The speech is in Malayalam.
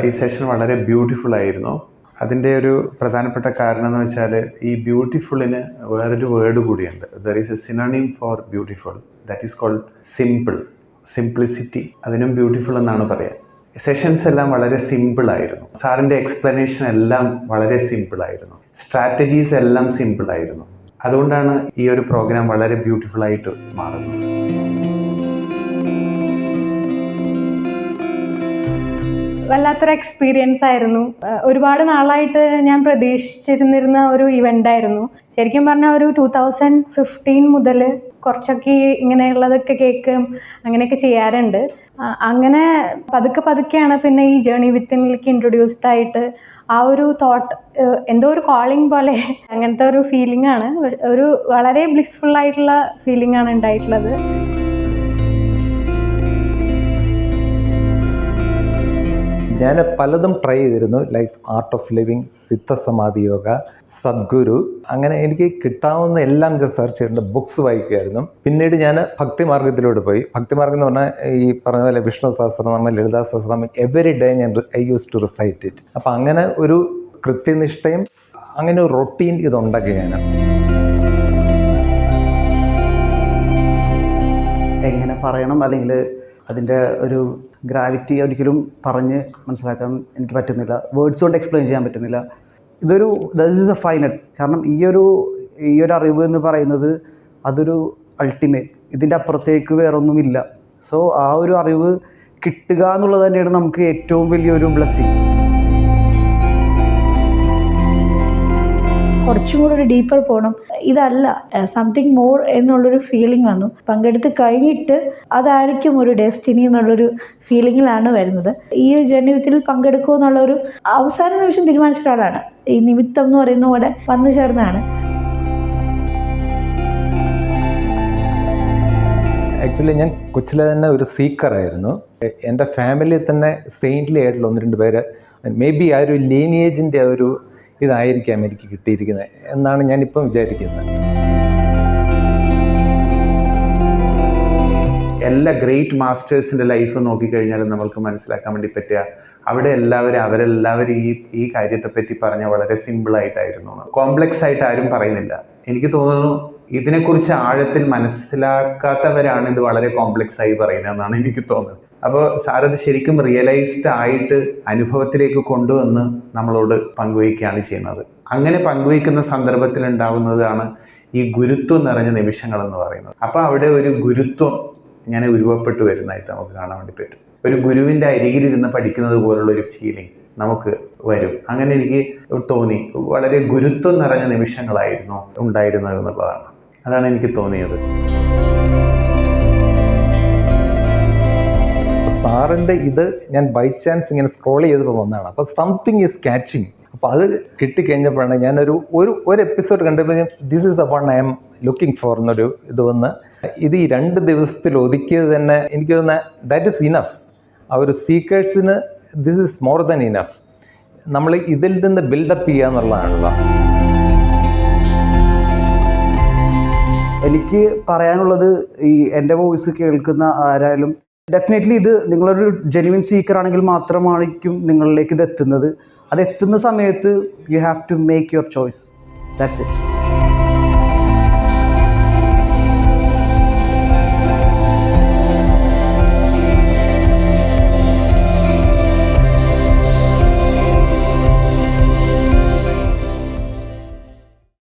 ഈ സെഷൻ വളരെ ബ്യൂട്ടിഫുൾ ആയിരുന്നു. അതിൻ്റെ ഒരു പ്രധാനപ്പെട്ട കാരണം എന്ന് വെച്ചാൽ ഈ ബ്യൂട്ടിഫുള്ളിന് വേറൊരു വേർഡ് കൂടിയുണ്ട്. There is a synonym for beautiful, that is called simple. Simplicity, അതിനും ബ്യൂട്ടിഫുൾ എന്നാണ് പറയുക. സെഷൻസ് എല്ലാം വളരെ സിമ്പിളായിരുന്നു. സാറിൻ്റെ എക്സ്പ്ലനേഷൻ എല്ലാം വളരെ സിമ്പിളായിരുന്നു. സ്ട്രാറ്റജീസ് എല്ലാം സിമ്പിളായിരുന്നു. അതുകൊണ്ടാണ് ഈ ഒരു പ്രോഗ്രാം വളരെ ബ്യൂട്ടിഫുള്ളായിട്ട് മാറുന്നത്. വല്ലാത്തൊരു എക്സ്പീരിയൻസ് ആയിരുന്നു. ഒരുപാട് നാളായിട്ട് ഞാൻ പ്രതീക്ഷിച്ചിരുന്നിരുന്ന ഒരു ഇവൻ്റ് ആയിരുന്നു. ശരിക്കും പറഞ്ഞാൽ ഒരു 2015 മുതൽ കുറച്ചൊക്കെ ഇങ്ങനെയുള്ളതൊക്കെ കേൾക്കും അങ്ങനെയൊക്കെ ചെയ്യാറുണ്ട്. അങ്ങനെ പതുക്കെയാണ് പിന്നെ ഈ ജേർണി വിത്തിനിലേക്ക് ഇൻട്രൊഡ്യൂസ്ഡ് ആയിട്ട് ആ ഒരു തോട്ട്, എന്തോ ഒരു കോളിംഗ് പോലെ അങ്ങനത്തെ ഒരു ഫീലിംഗ് ആണ്. ഒരു വളരെ ബ്ലിസ്ഫുൾ ആയിട്ടുള്ള ഫീലിംഗ് ആണ് ഉണ്ടായിട്ടുള്ളത്. ഞാൻ പലതും ട്രൈ ചെയ്തിരുന്നു, like art of living, Siddha Samadhi Yoga, Sadhguru, അങ്ങനെ എനിക്ക് കിട്ടാവുന്ന എല്ലാം ഞാൻ സെർച്ച് ചെയ്തിട്ടുണ്ട്. ബുക്സ് വായിക്കുമായിരുന്നു. പിന്നീട് ഞാൻ ഭക്തിമാർഗത്തിലൂടെ പോയി. ഭക്തിമാർഗം എന്ന് പറഞ്ഞാൽ ഈ പറഞ്ഞ പോലെ Vishnu Sahasranamam, Lalita Sahasranamam every day I use to recite it. അപ്പം അങ്ങനെ ഒരു കൃത്യനിഷ്ഠയും അങ്ങനെ ഒരു റൊട്ടീൻ ഇതുണ്ടാക്കി ഞാൻ. എങ്ങനെ പറയണം അല്ലെങ്കിൽ അതിൻ്റെ ഒരു ഗ്രാവിറ്റി ഒരിക്കലും പറഞ്ഞ് മനസ്സിലാക്കാൻ എനിക്ക് പറ്റുന്നില്ല. വേർഡ്സ് കൊണ്ട് എക്സ്പ്ലെയിൻ ചെയ്യാൻ പറ്റുന്നില്ല. This is A final. കാരണം ഈ ഒരു അറിവ് എന്ന് പറയുന്നത് അതൊരു അൾട്ടിമേറ്റ്, ഇതിൻ്റെ അപ്പുറത്തേക്ക് വേറൊന്നുമില്ല. സോ ആ ഒരു അറിവ് കിട്ടുക എന്നുള്ളത് തന്നെയാണ് നമുക്ക് ഏറ്റവും വലിയൊരു ബ്ലെസ്സിങ്. കുറച്ചും കൂടെ ഒരു ഡീപ്പർ പോകണം, ഇതല്ല സംതിങ് മോർ എന്നുള്ളൊരു ഫീലിംഗ് വന്നു. പങ്കെടുത്ത് കഴിഞ്ഞിട്ട് അതായിരിക്കും ഒരു ഡെസ്റ്റിനി എന്നുള്ളൊരു ഫീലിങ്ങിലാണ് വരുന്നത്. ഈ ഒരു ജേർണി വിത്തിൽ പങ്കെടുക്കുക എന്നുള്ളൊരു അവസാന നിമിഷം തീരുമാനിച്ച ആളാണ്. ഈ നിമിത്തം എന്ന് പറയുന്ന പോലെ വന്നു ചേർന്നതാണ്. ആക്ച്വലി ഞാൻ കൊച്ചിലെ തന്നെ ഒരു സീക്കറായിരുന്നു. എൻ്റെ ഫാമിലിയിൽ തന്നെ സെയിൻ്റ്ലി ആയിട്ടുള്ള 1-2 പേര് മേ ബി ആ ഒരു ലീനിയേജിൻ്റെ ആ ഒരു ഇതായിരിക്കാം എനിക്ക് കിട്ടിയിരിക്കുന്നത് എന്നാണ് ഞാനിപ്പം വിചാരിക്കുന്നത്. എല്ലാ ഗ്രേറ്റ് മാസ്റ്റേഴ്സിൻ്റെ ലൈഫ് നോക്കിക്കഴിഞ്ഞാലും നമ്മൾക്ക് മനസ്സിലാക്കാൻ വേണ്ടി പറ്റുക അവിടെ അവരെല്ലാവരും ഈ കാര്യത്തെപ്പറ്റി പറഞ്ഞാൽ വളരെ സിമ്പിളായിട്ടായിരുന്നു. കോംപ്ലക്സ് ആയിട്ട് ആരും പറയുന്നില്ല. എനിക്ക് തോന്നുന്നു ഇതിനെക്കുറിച്ച് ആഴത്തിൽ മനസ്സിലാക്കാത്തവരാണ് ഇത് വളരെ കോംപ്ലക്സ് ആയി പറയുന്നതെന്നാണ് എനിക്ക് തോന്നുന്നത്. അപ്പോൾ സാറത് ശരിക്കും റിയലൈസ്ഡ് ആയിട്ട് അനുഭവത്തിലേക്ക് കൊണ്ടുവന്ന് നമ്മളോട് പങ്കുവയ്ക്കുകയാണ് ചെയ്യുന്നത്. അങ്ങനെ പങ്കുവയ്ക്കുന്ന സന്ദർഭത്തിൽ ഉണ്ടാവുന്നതാണ് ഈ ഗുരുത്വം നിറഞ്ഞ നിമിഷങ്ങളെന്ന് പറയുന്നത്. അപ്പോൾ അവിടെ ഒരു ഗുരുത്വം ഇങ്ങനെ ഉരുവപ്പെട്ടു വരുന്നതായിട്ട് നമുക്ക് കാണാൻ വേണ്ടി പറ്റും. ഒരു ഗുരുവിൻ്റെ അരികിലിരുന്ന് പഠിക്കുന്നത് പോലുള്ളൊരു ഫീലിംഗ് നമുക്ക് വരും. അങ്ങനെ എനിക്ക് തോന്നി വളരെ ഗുരുത്വം നിറഞ്ഞ നിമിഷങ്ങളായിരുന്നു ഉണ്ടായിരുന്നത് എന്നുള്ളതാണ്. അതാണ് എനിക്ക് തോന്നിയത്. സാറിൻ്റെ ഇത് ഞാൻ ബൈ ചാൻസ് ഇങ്ങനെ സ്ക്രോൾ ചെയ്തപ്പോൾ വന്നതാണ്. അപ്പോൾ സംതിങ് ഈസ് ക്യാച്ചിങ്. അപ്പോൾ അത് കിട്ടിക്കഴിഞ്ഞപ്പോഴാണ് ഞാനൊരു എപ്പിസോഡ് കണ്ടപ്പോൾ this is the one I am looking for എന്നൊരു ഇത് വന്ന് ഇത് ഈ 2 ദിവസത്തിൽ ഒതുക്കിയത് തന്നെ എനിക്ക് തോന്നുന്നത് ദാറ്റ് ഈസ് ഇനഫ്. ആ ഒരു സീക്കേഴ്സിന് this is more than enough. നമ്മൾ ഇതിൽ നിന്ന് ബിൽഡപ്പ് ചെയ്യുക എന്നുള്ളതാണല്ലോ. എനിക്ക് പറയാനുള്ളത്, ഈ എൻ്റെ വോയിസ് കേൾക്കുന്ന ആരായാലും ഡെഫിനറ്റ്ലി ഇത് നിങ്ങളൊരു ജെന്യുവിൻ സീക്കർ ആണെങ്കിൽ മാത്രമായിരിക്കും നിങ്ങളിലേക്ക് ഇത് എത്തുന്നത്. അത് എത്തുന്ന സമയത്ത് you have to make your choice. That's it.